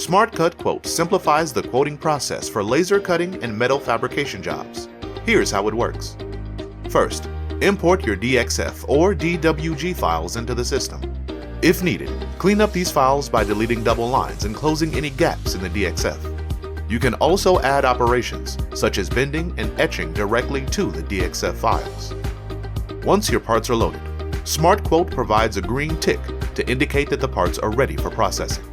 Smart Cut Quote simplifies the quoting process for laser cutting and metal fabrication jobs. Here's how it works. First, import your DXF or DWG files into the system. If needed, clean up these files by deleting double lines and closing any gaps in the DXF. You can also add operations, such as bending and etching directly to the DXF files. Once your parts are loaded, Smart Quote provides a green tick to indicate that the parts are ready for processing.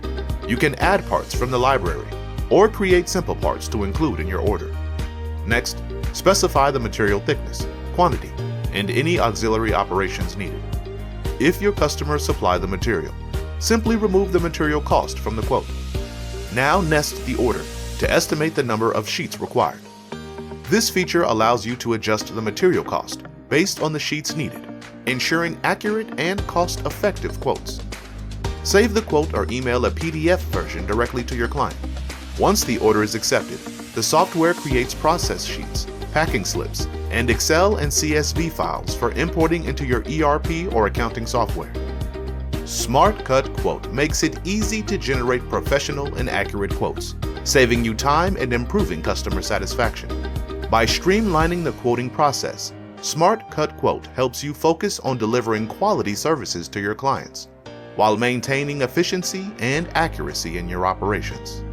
You can add parts from the library or create simple parts to include in your order. Next, specify the material thickness, quantity, and any auxiliary operations needed. If your customers supply the material, simply remove the material cost from the quote. Now nest the order to estimate the number of sheets required. This feature allows you to adjust the material cost based on the sheets needed, ensuring accurate and cost-effective quotes. Save the quote or email a PDF version directly to your client. Once the order is accepted, the software creates process sheets, packing slips, and Excel and CSV files for importing into your ERP or accounting software. Smart Cut Quote makes it easy to generate professional and accurate quotes, saving you time and improving customer satisfaction. By streamlining the quoting process, Smart Cut Quote helps you focus on delivering quality services to your clients, while maintaining efficiency and accuracy in your operations.